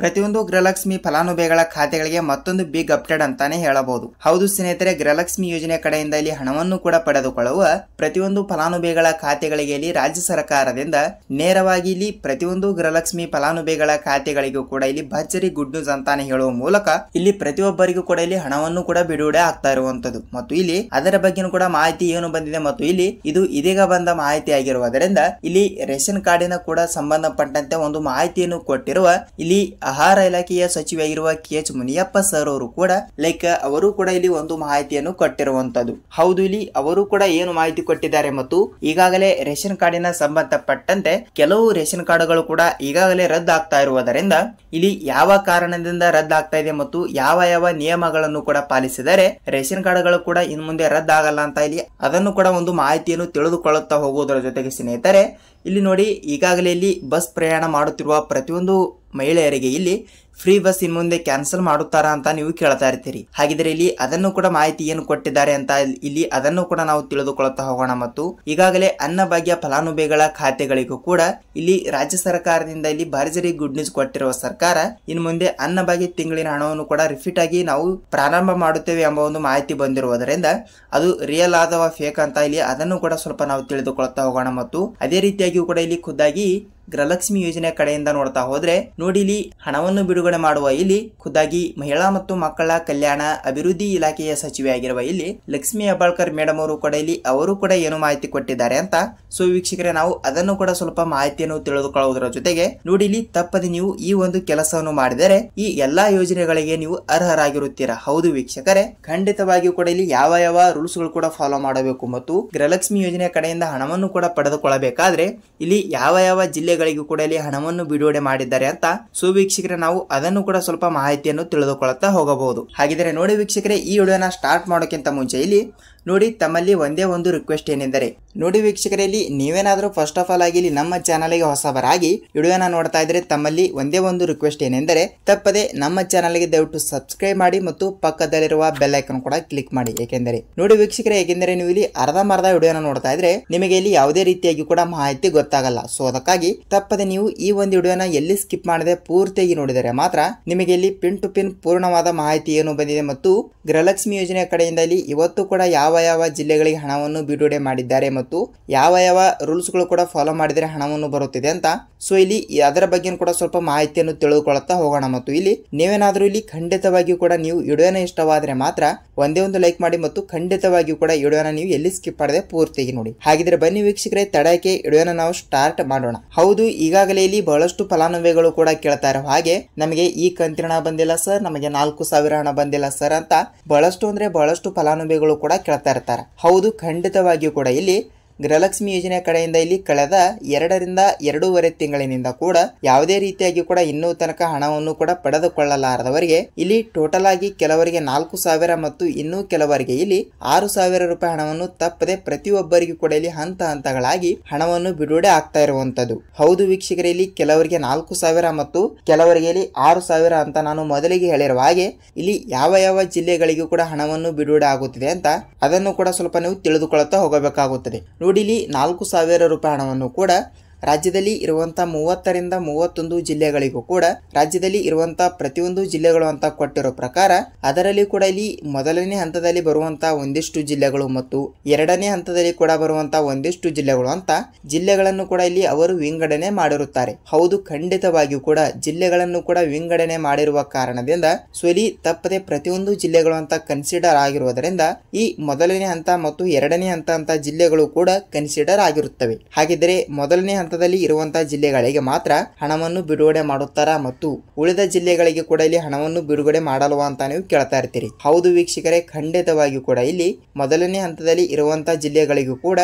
ಪ್ರತಿಯೊಂದು ಗೃಹಲಕ್ಷ್ಮಿ ಫಲಾನುಭವಿಗಳ ಖಾತೆಗಳಿಗೆ ಮತ್ತೊಂದು ಬಿಗ್ ಅಪ್ಡೇಟ್ ಅಂತಾನೆ ಹೇಳಬಹುದು. ಹೌದು ಸ್ನೇಹಿತರೆ, ಗೃಹಲಕ್ಷ್ಮಿ ಯೋಜನೆ ಕಡೆಯಿಂದ ಇಲ್ಲಿ ಹಣವನ್ನು ಕೂಡ ಪಡೆದುಕೊಳ್ಳುವ ಪ್ರತಿಯೊಂದು ಫಲಾನುಭವಿಗಳ ಖಾತೆಗಳಿಗೆ ಇಲ್ಲಿ ರಾಜ್ಯ ಸರ್ಕಾರದಿಂದ ನೇರವಾಗಿ ಇಲ್ಲಿ ಪ್ರತಿಯೊಂದು ಗೃಹಲಕ್ಷ್ಮಿ ಫಲಾನುಭವಿಗಳ ಖಾತೆಗಳಿಗೂ ಕೂಡ ಇಲ್ಲಿ ಭರ್ಜರಿ ಗುಡ್ ನ್ಯೂಸ್ ಅಂತಾನೆ ಹೇಳುವ ಮೂಲಕ ಇಲ್ಲಿ ಪ್ರತಿಯೊಬ್ಬರಿಗೂ ಕೂಡ ಇಲ್ಲಿ ಹಣವನ್ನು ಕೂಡ ಬಿಡುಗಡೆ ಆಗ್ತಾ ಇರುವಂತದ್ದು ಮತ್ತು ಇಲ್ಲಿ ಅದರ ಬಗ್ಗೆ ಕೂಡ ಮಾಹಿತಿ ಏನು ಬಂದಿದೆ ಮತ್ತು ಇಲ್ಲಿ ಇದು ಇದೀಗ ಬಂದ ಮಾಹಿತಿ ಆಗಿರುವುದರಿಂದ ಇಲ್ಲಿ ರೇಷನ್ ಕಾರ್ಡಿನ ಕೂಡ ಸಂಬಂಧಪಟ್ಟಂತೆ ಒಂದು ಮಾಹಿತಿಯನ್ನು ಕೊಟ್ಟಿರುವ ಇಲ್ಲಿ ಆಹಾರ ಇಲಾಖೆಯ ಸಚಿವರಾಗಿರುವ KH ಮುನಿಯಪ್ಪ ಸರ್ ಅವರು ಕೂಡ ಅವರು ಕೂಡ ಇಲ್ಲಿ ಒಂದು ಮಾಹಿತಿಯನ್ನು ಕೊಟ್ಟಿರುವಂತದ್ದು. ಹೌದು, ಇಲ್ಲಿ ಅವರು ಕೂಡ ಏನು ಮಾಹಿತಿ ಕೊಟ್ಟಿದ್ದಾರೆ ಮತ್ತು ಈಗಾಗಲೇ ರೇಷನ್ ಕಾರ್ಡಿನ ಸಂಬಂಧಪಟ್ಟಂತೆ ಕೆಲವು ರೇಷನ್ ಕಾರ್ಡ್ಗಳು ಕೂಡ ಈಗಾಗಲೇ ರದ್ದಾಗ್ತಾ ಇರುವುದರಿಂದ ಇಲ್ಲಿ ಯಾವ ಕಾರಣದಿಂದ ರದ್ದಾಗ್ತಾ ಇದೆ ಮತ್ತು ಯಾವ ಯಾವ ನಿಯಮಗಳನ್ನು ಕೂಡ ಪಾಲಿಸಿದರೆ ರೇಷನ್ ಕಾರ್ಡ್ಗಳು ಕೂಡ ಇನ್ನು ಮುಂದೆ ರದ್ದಾಗಲ್ಲ ಅಂತ ಇಲ್ಲಿ ಅದನ್ನು ಕೂಡ ಒಂದು ಮಾಹಿತಿಯನ್ನು ತಿಳಿದುಕೊಳ್ಳುತ್ತಾ ಹೋಗುವುದರ ಜೊತೆಗೆ ಸ್ನೇಹಿತರೆ ಇಲ್ಲಿ ನೋಡಿ, ಈಗಾಗಲೇ ಇಲ್ಲಿ ಬಸ್ ಪ್ರಯಾಣ ಮಾಡುತ್ತಿರುವ ಪ್ರತಿಯೊಂದು ಮಹಿಳೆಯರಿಗೆ ಇಲ್ಲಿ ಫ್ರೀ ಬಸ್ ಇನ್ ಮುಂದೆ ಕ್ಯಾನ್ಸಲ್ ಮಾಡುತ್ತಾರಾ ಅಂತ ನೀವು ಕೇಳ್ತಾ ಇರ್ತೀರಿ. ಹಾಗಿದ್ರೆ ಇಲ್ಲಿ ಅದನ್ನು ಕೂಡ ಮಾಹಿತಿ ಏನು ಕೊಟ್ಟಿದ್ದಾರೆ ಅಂತ ಇಲ್ಲಿ ಅದನ್ನು ಕೂಡ ನಾವು ತಿಳಿದುಕೊಳ್ಳುತ್ತಾ ಹೋಗೋಣ. ಮತ್ತು ಈಗಾಗಲೇ ಅನ್ನಭಾಗ್ಯ ಫಲಾನುಭವಿಗಳ ಖಾತೆಗಳಿಗೂ ಕೂಡ ಇಲ್ಲಿ ರಾಜ್ಯ ಸರ್ಕಾರದಿಂದ ಇಲ್ಲಿ ಭರ್ಜರಿ ಗುಡ್ ನ್ಯೂಸ್ ಕೊಟ್ಟಿರುವ ಸರ್ಕಾರ ಇನ್ನು ಮುಂದೆ ಅನ್ನಭಾಗ್ಯ ತಿಂಗಳಿನ ಹಣವನ್ನು ಕೂಡ ರಿಪೀಟ್ ಆಗಿ ನಾವು ಪ್ರಾರಂಭ ಮಾಡುತ್ತೇವೆ ಎಂಬ ಒಂದು ಮಾಹಿತಿ ಬಂದಿರುವುದರಿಂದ ಅದು ರಿಯಲ್ ಆದವ ಫೇಕ್ ಅಂತ ಇಲ್ಲಿ ಅದನ್ನು ಕೂಡ ಸ್ವಲ್ಪ ನಾವು ತಿಳಿದುಕೊಳ್ಳುತ್ತಾ ಹೋಗೋಣ. ಮತ್ತು ಅದೇ ರೀತಿಯಾಗಿಯೂ ಕೂಡ ಇಲ್ಲಿ ಖುದ್ದಾಗಿ ಗೃಹಲಕ್ಷ್ಮಿ ಯೋಜನೆ ಕಡೆಯಿಂದ ನೋಡ್ತಾ ಹೋದ್ರೆ ನೋಡಿ, ಇಲ್ಲಿ ಹಣವನ್ನು ಬಿಡುಗಡೆ ಮಾಡುವ ಇಲ್ಲಿ ಖುದ್ದಾಗಿ ಮಹಿಳಾ ಮತ್ತು ಮಕ್ಕಳ ಕಲ್ಯಾಣ ಅಭಿವೃದ್ಧಿ ಇಲಾಖೆಯ ಸಚಿವೆಯಾಗಿರುವ ಇಲ್ಲಿ ಲಕ್ಷ್ಮಿ ಹೆಬ್ಬಾಳ್ಕರ್ ಮೇಡಮ್ ಅವರು ಕೂಡ ಇಲ್ಲಿ ಅವರು ಕೂಡ ಏನು ಮಾಹಿತಿ ಕೊಟ್ಟಿದ್ದಾರೆ ಅಂತ ಸೊ ವೀಕ್ಷಕರೇ ನಾವು ಅದನ್ನು ಕೂಡ ಸ್ವಲ್ಪ ಮಾಹಿತಿಯನ್ನು ತಿಳಿದುಕೊಳ್ಳುವುದರ ಜೊತೆಗೆ ನೋಡಿ, ಇಲ್ಲಿ ತಪ್ಪದೆ ನೀವು ಈ ಒಂದು ಕೆಲಸವನ್ನು ಮಾಡಿದರೆ ಈ ಎಲ್ಲಾ ಯೋಜನೆಗಳಿಗೆ ನೀವು ಅರ್ಹರಾಗಿರುತ್ತೀರಾ. ಹೌದು ವೀಕ್ಷಕರೇ, ಖಂಡಿತವಾಗಿಯೂ ಕೂಡ ಇಲ್ಲಿ ಯಾವ ಯಾವ ರೂಲ್ಸ್ ಗಳು ಕೂಡ ಫಾಲೋ ಮಾಡಬೇಕು ಮತ್ತು ಗೃಹಲಕ್ಷ್ಮಿ ಯೋಜನೆ ಕಡೆಯಿಂದ ಹಣವನ್ನು ಕೂಡ ಪಡೆದುಕೊಳ್ಳಬೇಕಾದ್ರೆ ಇಲ್ಲಿ ಯಾವ ಯಾವ ಜಿಲ್ಲೆಗಳಿಗೂ ಕೂಡ ಇಲ್ಲಿ ಹಣವನ್ನು ಬಿಡುಗಡೆ ಮಾಡಿದ್ದಾರೆ ಅಂತ ಸೊ ವೀಕ್ಷಕರೇ ನಾವು ಅದನ್ನು ಕೂಡ ಸ್ವಲ್ಪ ಮಾಹಿತಿಯನ್ನು ತಿಳಿದುಕೊಳ್ಳುತ್ತಾ ಹೋಗಬಹುದು. ಹಾಗಿದ್ರೆ ನೋಡಿ ವೀಕ್ಷಕರೇ, ಈ ವಿಡಿಯೋನ ಸ್ಟಾರ್ಟ್ ಮಾಡೋಕ್ಕಿಂತ ಮುಂಚೆ ಇಲ್ಲಿ ನೋಡಿ ತಮ್ಮಲ್ಲಿ ಒಂದೇ ಒಂದು ರಿಕ್ವೆಸ್ಟ್ ಏನೆಂದರೆ ನೋಡಿ ವೀಕ್ಷಕರೇ, ಇಲ್ಲಿ ನೀವೇನಾದ್ರೂ ಫಸ್ಟ್ ಆಫ್ ಆಲ್ ಆಗಿ ಇಲ್ಲಿ ನಮ್ಮ ಚಾನಲ್ಗೆ ಹೊಸಬರಾಗಿ ವಿಡಿಯೋನ ನೋಡ್ತಾ ಇದ್ರೆ ತಮ್ಮಲ್ಲಿ ಒಂದೇ ಒಂದು ರಿಕ್ವೆಸ್ಟ್ ಏನೆಂದರೆ ತಪ್ಪದೆ ನಮ್ಮ ಚಾನಲ್ಗೆ ದಯವಿಟ್ಟು ಸಬ್ಸ್ಕ್ರೈಬ್ ಮಾಡಿ ಮತ್ತು ಪಕ್ಕದಲ್ಲಿರುವ ಬೆಲ್ ಐಕಾನ್ ಕೂಡ ಕ್ಲಿಕ್ ಮಾಡಿ. ಏಕೆಂದರೆ ನೋಡಿ ವೀಕ್ಷಕರೇ, ಏಕೆಂದರೆ ನೀವು ಇಲ್ಲಿ ಅರ್ಧಂಬರ್ಧ ವಿಡಿಯೋನ ನೋಡ್ತಾ ಇದ್ರೆ ನಿಮಗೆ ಇಲ್ಲಿ ಯಾವುದೇ ರೀತಿಯಾಗಿ ಕೂಡ ಮಾಹಿತಿ ಗೊತ್ತಾಗಲ್ಲ. ಸೊ ಅದಕ್ಕಾಗಿ ತಪ್ಪದೆ ನೀವು ಈ ಒಂದು ವಿಡಿಯೋನ ಎಲ್ಲಿ ಸ್ಕಿಪ್ ಮಾಡದೆ ಪೂರ್ತಿಯಾಗಿ ನೋಡಿದರೆ ಮಾತ್ರ ನಿಮಗೆ ಇಲ್ಲಿ ಪಿನ್ ಟು ಪಿನ್ ಪೂರ್ಣವಾದ ಮಾಹಿತಿ ಏನು ಬಂದಿದೆ ಮತ್ತು ಗೃಹಲಕ್ಷ್ಮಿ ಯೋಜನೆ ಕಡೆಯಿಂದ ಇಲ್ಲಿ ಇವತ್ತು ಕೂಡ ಯಾವ ಯಾವ ಜಿಲ್ಲೆಗಳಿಗೆ ಹಣವನ್ನು ಬಿಡುಗಡೆ ಮಾಡಿದ್ದಾರೆ ಮತ್ತು ಯಾವ ಯಾವ ರೂಲ್ಸ್ ಗಳು ಕೂಡ ಫಾಲೋ ಮಾಡಿದರೆ ಹಣವನ್ನು ಬರುತ್ತಿದೆ ಅಂತ ಸೊ ಇಲ್ಲಿ ಅದರ ಬಗ್ಗೆ ಕೂಡ ಸ್ವಲ್ಪ ಮಾಹಿತಿಯನ್ನು ತಿಳಿದುಕೊಳ್ಳುತ್ತಾ ಹೋಗೋಣ. ಮತ್ತು ಇಲ್ಲಿ ನೀವೇನಾದ್ರೂ ಇಲ್ಲಿ ಖಂಡಿತವಾಗಿಯೂ ಕೂಡ ನೀವು ವಿಡಿಯೋನ ಇಷ್ಟವಾದರೆ ಮಾತ್ರ ಒಂದೇ ಒಂದು ಲೈಕ್ ಮಾಡಿ ಮತ್ತು ಖಂಡಿತವಾಗಿಯೂ ಕೂಡ ವಿಡಿಯೋನ ನೀವು ಎಲ್ಲಿ ಸ್ಕಿಪ್ ಮಾಡದೆ ಪೂರ್ತಿಯಾಗಿ ನೋಡಿ. ಹಾಗಿದ್ರೆ ಬನ್ನಿ ವೀಕ್ಷಕರೇ, ತಡಕ್ಕೆ ವಿಡಿಯೋನ ನಾವು ಸ್ಟಾರ್ಟ್ ಮಾಡೋಣ. ಹೌದು, ಈಗಾಗಲೇ ಇಲ್ಲಿ ಬಹಳಷ್ಟು ಫಲಾನುಭವಿಗಳು ಕೂಡ ಕೇಳ್ತಾ ಇರೋ ಹಾಗೆ ನಮಗೆ ಈ ಕಂತಿನ ಹಣ ಬಂದಿಲ್ಲ ಸರ್, ನಮಗೆ 4,000 ಹಣ ಬಂದಿಲ್ಲ ಸರ್ ಅಂತ ಬಹಳಷ್ಟು ಫಲಾನುಭವಿಗಳು ಕೂಡ ಕೇಳ್ತಾ ಇರ್ತಾರೆ. ಹೌದು, ಖಂಡಿತವಾಗಿಯೂ ಕೂಡ ಇಲ್ಲಿ ಗೃಹಲಕ್ಷ್ಮಿ ಯೋಜನೆ ಕಡೆಯಿಂದ ಇಲ್ಲಿ ಕಳೆದ 2 ರಿಂದ 2.5 ತಿಂಗಳಿನಿಂದ ಕೂಡ ಯಾವುದೇ ರೀತಿಯಾಗಿ ಕೂಡ ಇನ್ನೂ ತನಕ ಹಣವನ್ನು ಕೂಡ ಪಡೆದುಕೊಳ್ಳಲಾರದವರಿಗೆ ಇಲ್ಲಿ ಟೋಟಲ್ ಆಗಿ ಕೆಲವರಿಗೆ 4,000 ಮತ್ತು ಇನ್ನೂ ಕೆಲವರಿಗೆ ಇಲ್ಲಿ 6,000 ರೂಪಾಯಿ ಹಣವನ್ನು ತಪ್ಪದೆ ಪ್ರತಿಯೊಬ್ಬರಿಗೂ ಕೂಡ ಇಲ್ಲಿ ಹಂತ ಹಂತಗಳಾಗಿ ಹಣವನ್ನು ಬಿಡುಗಡೆ ಆಗ್ತಾ ಇರುವಂತದ್ದು. ಹೌದು ವೀಕ್ಷಕರೇ, ಇಲ್ಲಿ ಕೆಲವರಿಗೆ 4,000 ಮತ್ತು ಕೆಲವರಿಗೆ ಇಲ್ಲಿ 6,000 ಅಂತ ನಾನು ಮೊದಲಿಗೆ ಹೇಳಿರುವ ಹಾಗೆ ಇಲ್ಲಿ ಯಾವ ಯಾವ ಜಿಲ್ಲೆಗಳಿಗೂ ಕೂಡ ಹಣವನ್ನು ಬಿಡುಗಡೆ ಆಗುತ್ತಿದೆ ಅಂತ ಅದನ್ನು ಕೂಡ ಸ್ವಲ್ಪ ನೀವು ತಿಳಿದುಕೊಳ್ಳುತ್ತಾ ಹೋಗಬೇಕಾಗುತ್ತದೆ. ನೋಡಿ, ಇಲ್ಲಿ 4,000 ರೂಪಾಯಿ ಹಣವನ್ನು ಕೂಡ ರಾಜ್ಯದಲ್ಲಿ ಇರುವಂತಹ 30 ರಿಂದ 31 ಜಿಲ್ಲೆಗಳಿಗೂ ಕೂಡ ರಾಜ್ಯದಲ್ಲಿ ಇರುವಂತಹ ಪ್ರತಿಯೊಂದು ಜಿಲ್ಲೆಗಳು ಅಂತ ಕೊಟ್ಟಿರೋ ಪ್ರಕಾರ ಅದರಲ್ಲಿ ಕೂಡ ಇಲ್ಲಿ ಮೊದಲನೇ ಹಂತದಲ್ಲಿ ಬರುವಂತಹ ಒಂದಿಷ್ಟು ಜಿಲ್ಲೆಗಳು ಮತ್ತು ಎರಡನೇ ಹಂತದಲ್ಲಿ ಕೂಡ ಬರುವಂತಹ ಒಂದಿಷ್ಟು ಜಿಲ್ಲೆಗಳು ಅಂತ ಜಿಲ್ಲೆಗಳನ್ನು ಕೂಡ ಇಲ್ಲಿ ಅವರು ವಿಂಗಡಣೆ ಮಾಡಿರುತ್ತಾರೆ. ಹೌದು, ಖಂಡಿತವಾಗಿಯೂ ಕೂಡ ಜಿಲ್ಲೆಗಳನ್ನು ಕೂಡ ವಿಂಗಡಣೆ ಮಾಡಿರುವ ಕಾರಣದಿಂದ ಸೊ ಇಲ್ಲಿ ತಪ್ಪದೆ ಪ್ರತಿಯೊಂದು ಜಿಲ್ಲೆಗಳು ಅಂತ ಕನ್ಸಿಡರ್ ಆಗಿರುವುದರಿಂದ ಈ ಮೊದಲನೇ ಹಂತ ಮತ್ತು ಎರಡನೇ ಹಂತ ಅಂತ ಜಿಲ್ಲೆಗಳು ಕೂಡ ಕನ್ಸಿಡರ್ ಆಗಿರುತ್ತವೆ. ಹಾಗಿದ್ರೆ ಮೊದಲನೇ ಹಂತದಲ್ಲಿ ಇರುವಂತಹ ಜಿಲ್ಲೆಗಳಿಗೆ ಮಾತ್ರ ಹಣವನ್ನು ಬಿಡುಗಡೆ ಮಾಡುತ್ತಾರಾ ಮತ್ತು ಉಳಿದ ಜಿಲ್ಲೆಗಳಿಗೆ ಕೂಡ ಇಲ್ಲಿ ಹಣವನ್ನು ಬಿಡುಗಡೆ ಮಾಡಲ್ವಾ ಅಂತ ನೀವು ಕೇಳ್ತಾ ಇರ್ತೀರಿ. ಹೌದು ವೀಕ್ಷಕರೇ, ಖಂಡಿತವಾಗಿಯೂ ಕೂಡ ಇಲ್ಲಿ ಮೊದಲನೇ ಹಂತದಲ್ಲಿ ಇರುವಂತಹ ಜಿಲ್ಲೆಗಳಿಗೂ ಕೂಡ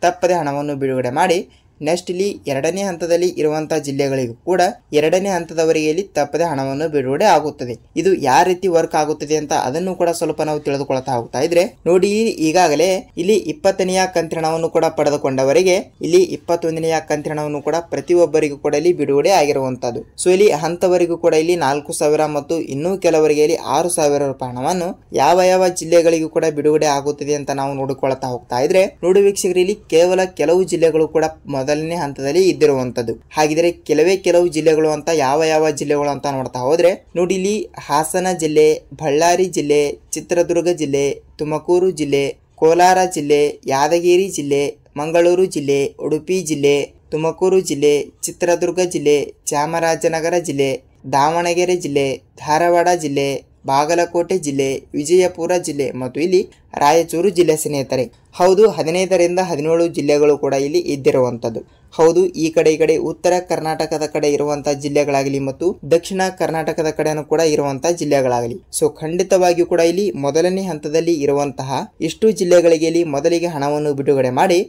ತಪ್ಪದೆ ಹಣವನ್ನು ಬಿಡುಗಡೆ ಮಾಡಿ ನೆಕ್ಸ್ಟ್ ಇಲ್ಲಿ ಎರಡನೇ ಹಂತದಲ್ಲಿ ಇರುವಂತಹ ಜಿಲ್ಲೆಗಳಿಗೂ ಕೂಡ ಎರಡನೇ ಹಂತದವರಿಗೆ ಇಲ್ಲಿ ತಪ್ಪದೆ ಹಣವನ್ನು ಬಿಡುಗಡೆ ಆಗುತ್ತದೆ. ಇದು ಯಾವ ರೀತಿ ವರ್ಕ್ ಆಗುತ್ತದೆ ಅಂತ ಅದನ್ನು ಕೂಡ ಸ್ವಲ್ಪ ನಾವು ತಿಳಿದುಕೊಳ್ತಾ ಹೋಗ್ತಾ ಇದ್ರೆ ನೋಡಿ, ಈಗಾಗಲೇ ಇಲ್ಲಿ 20ನೆಯ ಕಂತಿನವನ್ನು ಕೂಡ ಪಡೆದುಕೊಂಡವರಿಗೆ ಇಲ್ಲಿ 21ನೆಯ ಕಂತಿನವನ್ನು ಕೂಡ ಪ್ರತಿಯೊಬ್ಬರಿಗೂ ಕೂಡ ಇಲ್ಲಿ ಬಿಡುಗಡೆ ಆಗಿರುವಂತದ್ದು. ಸೊ ಇಲ್ಲಿ ಹಂತವರೆಗೂ ಕೂಡ ಇಲ್ಲಿ 4,000 ಮತ್ತು ಇನ್ನೂ ಕೆಲವರಿಗೆ ಇಲ್ಲಿ 6,000 ರೂಪಾಯಿ ಹಣವನ್ನು ಯಾವ ಯಾವ ಜಿಲ್ಲೆಗಳಿಗೂ ಕೂಡ ಬಿಡುಗಡೆ ಆಗುತ್ತದೆ ಅಂತ ನಾವು ನೋಡಿಕೊಳ್ತಾ ಹೋಗ್ತಾ ಇದ್ರೆ ನೋಡಿ ವೀಕ್ಷಕರು, ಇಲ್ಲಿ ಕೇವಲ ಕೆಲವು ಜಿಲ್ಲೆಗಳು ಕೂಡ ಮೊದಲನೇ ಹಂತದಲ್ಲಿ ಇದ್ದಿರುವಂತದ್ದು. ಹಾಗಿದ್ರೆ ಕೆಲವು ಜಿಲ್ಲೆಗಳು ಅಂತ ಯಾವ ಜಿಲ್ಲೆಗಳು ಅಂತ ನೋಡ್ತಾ ಹೋದ್ರೆ ನೋಡಿ, ಇಲ್ಲಿ ಹಾಸನ ಜಿಲ್ಲೆ, ಬಳ್ಳಾರಿ ಜಿಲ್ಲೆ, ಚಿತ್ರದುರ್ಗ ಜಿಲ್ಲೆ, ತುಮಕೂರು ಜಿಲ್ಲೆ, ಕೋಲಾರ ಜಿಲ್ಲೆ, ಯಾದಗಿರಿ ಜಿಲ್ಲೆ, ಮಂಗಳೂರು ಜಿಲ್ಲೆ, ಉಡುಪಿ ಜಿಲ್ಲೆ, ತುಮಕೂರು ಜಿಲ್ಲೆ, ಚಿತ್ರದುರ್ಗ ಜಿಲ್ಲೆ, ಚಾಮರಾಜನಗರ ಜಿಲ್ಲೆ, ದಾವಣಗೆರೆ ಜಿಲ್ಲೆ, ಧಾರವಾಡ ಜಿಲ್ಲೆ, ಬಾಗಲಕೋಟೆ ಜಿಲ್ಲೆ, ವಿಜಯಪುರ ಜಿಲ್ಲೆ ಮತ್ತು ಇಲ್ಲಿ ರಾಯಚೂರು ಜಿಲ್ಲೆ ಸ್ನೇಹಿತರೆ. ಹೌದು, 15ರಿಂದ 17 ಜಿಲ್ಲೆಗಳು ಕೂಡ ಇಲ್ಲಿ ಇದ್ದಿರುವಂತದ್ದು. ಹೌದು, ಈ ಕಡೆ ಉತ್ತರ ಕರ್ನಾಟಕದ ಕಡೆ ಇರುವಂತಹ ಜಿಲ್ಲೆಗಳಾಗಲಿ ಮತ್ತು ದಕ್ಷಿಣ ಕರ್ನಾಟಕದ ಕಡೆನೂ ಕೂಡ ಇರುವಂತಹ ಜಿಲ್ಲೆಗಳಾಗಲಿ. ಸೊ ಖಂಡಿತವಾಗಿಯೂ ಕೂಡ ಇಲ್ಲಿ ಮೊದಲನೇ ಹಂತದಲ್ಲಿ ಇರುವಂತಹ ಇಷ್ಟು ಜಿಲ್ಲೆಗಳಿಗೆ ಇಲ್ಲಿ ಮೊದಲಿಗೆ ಹಣವನ್ನು ಬಿಡುಗಡೆ ಮಾಡಿ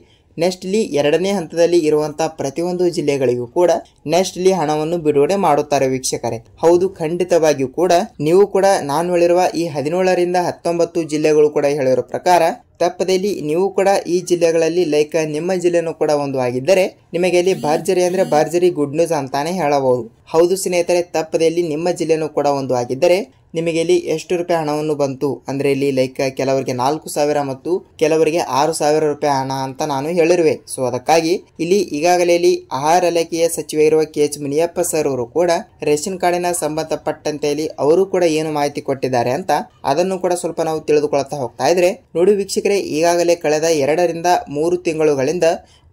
ನೆಕ್ಸ್ಟ್ ಇಲ್ಲಿ ಎರಡನೇ ಹಂತದಲ್ಲಿ ಇರುವಂತಹ ಪ್ರತಿಯೊಂದು ಜಿಲ್ಲೆಗಳಿಗೂ ಕೂಡ ನೆಕ್ಸ್ಟ್ ಇಲ್ಲಿ ಹಣವನ್ನು ಬಿಡುಗಡೆ ಮಾಡುತ್ತಾರೆ ವೀಕ್ಷಕರೇ. ಹೌದು, ಖಂಡಿತವಾಗಿಯೂ ಕೂಡ ನೀವು ಕೂಡ ನಾನು ಹೇಳಿರುವ ಈ 17ರಿಂದ 19 ಜಿಲ್ಲೆಗಳು ಕೂಡ ಹೇಳಿರೋ ಪ್ರಕಾರ ತಪ್ಪದಲ್ಲಿ ನೀವು ಕೂಡ ಈ ಜಿಲ್ಲೆಗಳಲ್ಲಿ ಲೈಕ್ ನಿಮ್ಮ ಜಿಲ್ಲೆನೂ ಕೂಡ ಒಂದು ಆಗಿದ್ದರೆ ನಿಮಗೆ ಇಲ್ಲಿ ಭರ್ಜರಿ ಅಂದ್ರೆ ಭರ್ಜರಿ ಗುಡ್ ನ್ಯೂಸ್ ಅಂತಾನೆ ಹೇಳಬಹುದು. ಹೌದು ಸ್ನೇಹಿತರೆ, ತಪ್ಪದಲ್ಲಿ ನಿಮ್ಮ ಜಿಲ್ಲೆನೂ ಕೂಡ ಒಂದು ಆಗಿದ್ದರೆ ನಿಮಗೆ ಇಲ್ಲಿ ಎಷ್ಟು ರೂಪಾಯಿ ಹಣವನ್ನು ಬಂತು ಅಂದ್ರೆ ಇಲ್ಲಿ ಲೈಕ್ ಕೆಲವರಿಗೆ 4,000 ಮತ್ತು ಕೆಲವರಿಗೆ 6,000 ರೂಪಾಯಿ ಹಣ ಅಂತ ನಾನು ಹೇಳಿರುವೆ. ಸೊ ಅದಕ್ಕಾಗಿ ಇಲ್ಲಿ ಈಗಾಗಲೇ ಇಲ್ಲಿ ಆಹಾರ ಇಲಾಖೆಯ ಸಚಿವ ಇರುವ KH ಮುನಿಯಪ್ಪ ಸರ್ ಅವರು ಕೂಡ ರೇಷನ್ ಕಾರ್ಡಿನ ಸಂಬಂಧಪಟ್ಟಂತೆ ಇಲ್ಲಿ ಅವರು ಕೂಡ ಏನು ಮಾಹಿತಿ ಕೊಟ್ಟಿದ್ದಾರೆ ಅಂತ ಅದನ್ನು ಕೂಡ ಸ್ವಲ್ಪ ನಾವು ತಿಳಿದುಕೊಳ್ತಾ ಹೋಗ್ತಾ ಇದ್ರೆ ನೋಡಿ ವೀಕ್ಷಕರೇ, ಈಗಾಗಲೇ ಕಳೆದ 2ರಿಂದ 3 ತಿಂಗಳುಗಳಿಂದ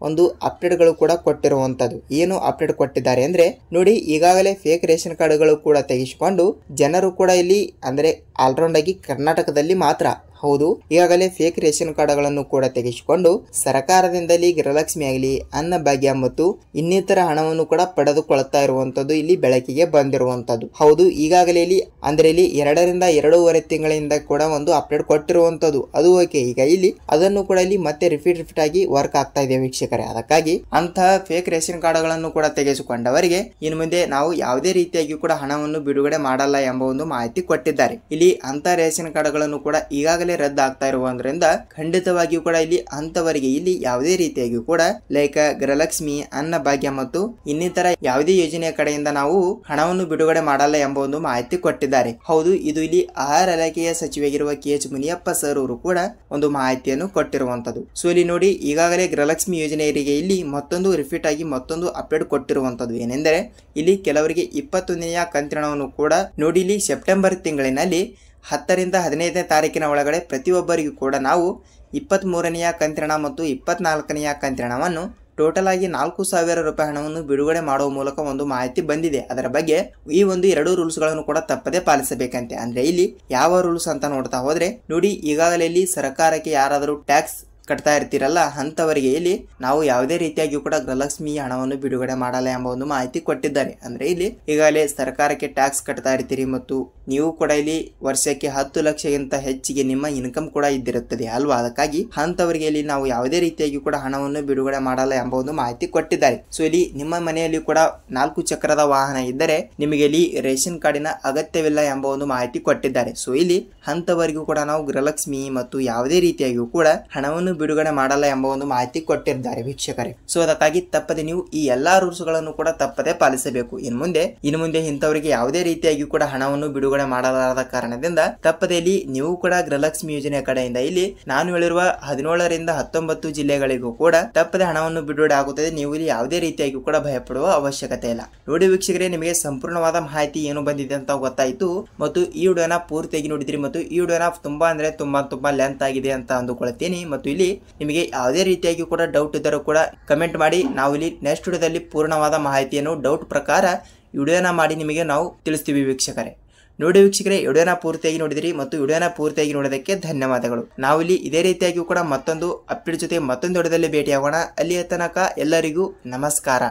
ಒಂದು ಅಪ್ಡೇಟ್ಗಳು ಕೂಡ ಕೊಟ್ಟಿರುವಂತದ್ದು. ಏನು ಅಪ್ಡೇಟ್ ಕೊಟ್ಟಿದ್ದಾರೆ ಅಂದ್ರೆ ನೋಡಿ, ಈಗಾಗಲೇ ಫೇಕ್ ರೇಷನ್ ಕಾರ್ಡ್ಗಳು ಕೂಡ ತೆಗೆಸಿಕೊಂಡು ಜನರು ಕೂಡ ಇಲ್ಲಿ ಅಂದ್ರೆ ಆಲ್ರೌಂಡ್ ಆಗಿ ಕರ್ನಾಟಕದಲ್ಲಿ ಮಾತ್ರ ಹೌದು ಈಗಾಗಲೇ ಫೇಕ್ ರೇಷನ್ ಕಾರ್ಡ್ಗಳನ್ನು ಕೂಡ ತೆಗೆಸಿಕೊಂಡು ಸರ್ಕಾರದಿಂದಲೇ ಗೃಹಲಕ್ಷ್ಮಿ ಆಗಲಿ, ಅನ್ನಭಾಗ್ಯ ಮತ್ತು ಇನ್ನಿತರ ಹಣವನ್ನು ಕೂಡ ಪಡೆದುಕೊಳ್ತಾ ಇರುವಂತದ್ದು ಇಲ್ಲಿ ಬೆಳಕಿಗೆ ಬಂದಿರುವಂತದ್ದು. ಹೌದು, ಈಗಾಗಲೇ ಇಲ್ಲಿ ಅಂದ್ರೆ ಇಲ್ಲಿ 2ರಿಂದ 2.5 ತಿಂಗಳಿಂದ ಕೂಡ ಒಂದು ಅಪ್ಡೇಟ್ ಕೊಟ್ಟಿರುವಂತದ್ದು. ಅದು ಓಕೆ, ಈಗ ಇಲ್ಲಿ ಅದನ್ನು ಕೂಡ ಇಲ್ಲಿ ಮತ್ತೆ ರಿಪೀಟ್ ಆಗಿ ವರ್ಕ್ ಆಗ್ತಾ ಇದೆ ವೀಕ್ಷಕರೇ. ಅದಕ್ಕಾಗಿ ಅಂತಹ ಫೇಕ್ ರೇಷನ್ ಕಾರ್ಡ್ಗಳನ್ನು ಕೂಡ ತೆಗೆಸಿಕೊಂಡವರಿಗೆ ಇನ್ನು ಮುಂದೆ ನಾವು ಯಾವುದೇ ರೀತಿಯಾಗಿ ಕೂಡ ಹಣವನ್ನು ಬಿಡುಗಡೆ ಮಾಡಲ್ಲ ಎಂಬ ಒಂದು ಮಾಹಿತಿ ಕೊಟ್ಟಿದ್ದಾರೆ. ಇಲ್ಲಿ ಅಂತ ರೇಷನ್ ಕಾರ್ಡ್ಗಳನ್ನು ಕೂಡ ಈಗಾಗಲೇ ರದ್ದಾಗ್ತಾ ಇರುವುದರಿಂದ ಖಂಡಿತವಾಗಿಯೂ ಕೂಡ ಇಲ್ಲಿ ಅಂತವರಿಗೆ ಇಲ್ಲಿ ಯಾವುದೇ ರೀತಿಯಾಗಿಯೂ ಕೂಡ ಲೈಕ್ ಗೃಹಲಕ್ಷ್ಮಿ, ಅನ್ನಭಾಗ್ಯ ಮತ್ತು ಇನ್ನಿತರ ಯಾವುದೇ ಯೋಜನೆಯ ಕಡೆಯಿಂದ ನಾವು ಹಣವನ್ನು ಬಿಡುಗಡೆ ಮಾಡಲ್ಲ ಎಂಬ ಒಂದು ಮಾಹಿತಿ ಕೊಟ್ಟಿದ್ದಾರೆ. ಹೌದು, ಇದು ಇಲ್ಲಿ ಆಹಾರ ಇಲಾಖೆಯ ಸಚಿವರಾಗಿರುವ KH ಮುನಿಯಪ್ಪ ಸರ್ ಅವರು ಕೂಡ ಒಂದು ಮಾಹಿತಿಯನ್ನು ಕೊಟ್ಟಿರುವಂತದ್ದು. ಸೊ ಇಲ್ಲಿ ನೋಡಿ, ಈಗಾಗಲೇ ಗೃಹಲಕ್ಷ್ಮಿ ಯೋಜನೆಯರಿಗೆ ಇಲ್ಲಿ ಮತ್ತೊಂದು ರಿಪೀಟ್ ಆಗಿ ಮತ್ತೊಂದು ಅಪ್ಡೇಟ್ ಕೊಟ್ಟಿರುವಂತದ್ದು. ಏನೆಂದರೆ ಇಲ್ಲಿ ಕೆಲವರಿಗೆ 21ನೇ ಕಂತಿನವನ್ನು ಕೂಡ ನೋಡಿ ಇಲ್ಲಿ ಸೆಪ್ಟೆಂಬರ್ ತಿಂಗಳಿನಲ್ಲಿ 10ರಿಂದ 15ನೇ ತಾರೀಕಿನ ಒಳಗಡೆ ಪ್ರತಿಯೊಬ್ಬರಿಗೂ ಕೂಡ ನಾವು 23ನೇ ಕಂತಿನ ಮತ್ತು 24ನೇ ಕಂತಿನವನ್ನು ಟೋಟಲ್ ಆಗಿ 4,000 ರೂಪಾಯಿ ಹಣವನ್ನು ಬಿಡುಗಡೆ ಮಾಡುವ ಮೂಲಕ ಒಂದು ಮಾಹಿತಿ ಬಂದಿದೆ. ಅದರ ಬಗ್ಗೆ ಈ ಒಂದು 2 ರೂಲ್ಸ್ ಗಳನ್ನು ಕೂಡ ತಪ್ಪದೆ ಪಾಲಿಸಬೇಕಂತೆ. ಅಂದ್ರೆ ಇಲ್ಲಿ ಯಾವ ರೂಲ್ಸ್ ಅಂತ ನೋಡ್ತಾ ಹೋದ್ರೆ ನೋಡಿ, ಈಗಾಗಲೇ ಇಲ್ಲಿ ಸರ್ಕಾರಕ್ಕೆ ಯಾರಾದರೂ ಟ್ಯಾಕ್ಸ್ ಕಟ್ತಾ ಇರ್ತೀರಲ್ಲ ಅಂತವರಿಗೆ ಇಲ್ಲಿ ನಾವು ಯಾವುದೇ ರೀತಿಯಾಗಿಯೂ ಕೂಡ ಗೃಹಲಕ್ಷ್ಮಿ ಹಣವನ್ನು ಬಿಡುಗಡೆ ಮಾಡಲ್ಲ ಎಂಬ ಒಂದು ಮಾಹಿತಿ ಕೊಟ್ಟಿದ್ದಾರೆ. ಅಂದ್ರೆ ಇಲ್ಲಿ ಈಗಾಗಲೇ ಸರ್ಕಾರಕ್ಕೆ ಟ್ಯಾಕ್ಸ್ ಕಟ್ತಾ ಇರ್ತೀರಿ ಮತ್ತು ನೀವು ಕೂಡ ಇಲ್ಲಿ ವರ್ಷಕ್ಕೆ 10 ಲಕ್ಷಕ್ಕಿಂತ ಹೆಚ್ಚಿಗೆ ನಿಮ್ಮ ಇನ್ಕಮ್ ಕೂಡ ಇದ್ದಿರುತ್ತದೆ ಅಲ್ವಾ. ಅದಕ್ಕಾಗಿ ಅಂತವರಿಗೆ ಇಲ್ಲಿ ನಾವು ಯಾವುದೇ ರೀತಿಯಾಗಿ ಕೂಡ ಹಣವನ್ನು ಬಿಡುಗಡೆ ಮಾಡಲ್ಲ ಎಂಬ ಒಂದು ಮಾಹಿತಿ ಕೊಟ್ಟಿದ್ದಾರೆ. ಸೊ ಇಲ್ಲಿ ನಿಮ್ಮ ಮನೆಯಲ್ಲಿ ಕೂಡ 4 ಚಕ್ರದ ವಾಹನ ಇದ್ದರೆ ನಿಮಗೆ ಇಲ್ಲಿ ರೇಷನ್ ಕಾರ್ಡಿನ ಅಗತ್ಯವಿಲ್ಲ ಎಂಬ ಒಂದು ಮಾಹಿತಿ ಕೊಟ್ಟಿದ್ದಾರೆ. ಸೊ ಇಲ್ಲಿ ಅಂತವರಿಗೂ ಕೂಡ ನಾವು ಗೃಹಲಕ್ಷ್ಮಿ ಮತ್ತು ಯಾವುದೇ ರೀತಿಯಾಗಿಯೂ ಕೂಡ ಹಣವನ್ನು ಬಿಡುಗಡೆ ಮಾಡಲ್ಲ ಎಂಬ ಒಂದು ಮಾಹಿತಿ ಕೊಟ್ಟಿದ್ದಾರೆ ವೀಕ್ಷಕರೇ. ಸೊ ಅದಕ್ಕಾಗಿ ತಪ್ಪದೆ ನೀವು ಈ ಎಲ್ಲಾ ರೂಲ್ಸ್ ಗಳನ್ನು ಕೂಡ ತಪ್ಪದೆ ಪಾಲಿಸಬೇಕು. ಇನ್ನು ಮುಂದೆ ಇಂಥವರಿಗೆ ಯಾವುದೇ ರೀತಿಯಾಗಿ ಕೂಡ ಹಣವನ್ನು ಬಿಡುಗಡೆ ಮಾಡಲಾರದ ಕಾರಣದಿಂದ ತಪ್ಪದೆ ಇಲ್ಲಿ ನೀವು ಕೂಡ ಗೃಹಲಕ್ಷ್ಮಿ ಯೋಜನೆ ಕಡೆಯಿಂದ ಇಲ್ಲಿ ನಾನು ಹೇಳಿರುವ 17ರಿಂದ 19 ಜಿಲ್ಲೆಗಳಿಗೂ ಕೂಡ ತಪ್ಪದೆ ಹಣವನ್ನು ಬಿಡುಗಡೆ ಆಗುತ್ತದೆ. ನೀವು ಇಲ್ಲಿ ಯಾವುದೇ ರೀತಿಯಾಗಿ ಕೂಡ ಭಯಪಡುವ ಅವಶ್ಯಕತೆ ಇಲ್ಲ. ನೋಡಿ ವೀಕ್ಷಕರೇ, ನಿಮಗೆ ಸಂಪೂರ್ಣವಾದ ಮಾಹಿತಿ ಏನು ಬಂದಿದೆ ಅಂತ ಗೊತ್ತಾಯಿತು ಮತ್ತು ಈ ವಿಡಿಯೋನ ಪೂರ್ತಿಯಾಗಿ ನೋಡಿದ್ರಿ ಮತ್ತು ಈ ವಿಡಿಯೋನ ತುಂಬಾ ಅಂದ್ರೆ ತುಂಬಾ ಲೆಂತ್ ಆಗಿದೆ ಅಂತ ಅಂದುಕೊಳ್ತೀನಿ. ಮತ್ತು ಇಲ್ಲಿ ನಿಮಗೆ ಯಾವುದೇ ರೀತಿಯಾಗಿ ಕೂಡ ಡೌಟ್ ಇದ್ದರೂ ಕೂಡ ಕಮೆಂಟ್ ಮಾಡಿ. ನಾವು ಇಲ್ಲಿ ನೆಕ್ಸ್ಟ್ ವಿಡಿಯೋದಲ್ಲಿ ಪೂರ್ಣವಾದ ಮಾಹಿತಿಯನ್ನು ಡೌಟ್ ಪ್ರಕಾರ ವಿಡಿಯೋನ ಮಾಡಿ ನಿಮಗೆ ನಾವು ತಿಳಿಸ್ತೀವಿ ವೀಕ್ಷಕರೇ. ನೋಡಿ ವೀಕ್ಷಕರೇ, ವಿಡಿಯೋನ ಪೂರ್ತಿಯಾಗಿ ನೋಡಿದಿರಿ ಮತ್ತು ವಿಡಿಯೋನ ಪೂರ್ತಿಯಾಗಿ ನೋಡೋದಕ್ಕೆ ಧನ್ಯವಾದಗಳು. ನಾವಿಲ್ಲಿ ಇದೇ ರೀತಿಯಾಗಿ ಕೂಡ ಮತ್ತೊಂದು ಅಪ್ಡೇಟ್ ಜೊತೆ ಮತ್ತೊಂದು ವಿಡಿಯೋದಲ್ಲಿ ಭೇಟಿಯಾಗೋಣ. ಅಲ್ಲಿಯ ತನಕ ಎಲ್ಲರಿಗೂ ನಮಸ್ಕಾರ.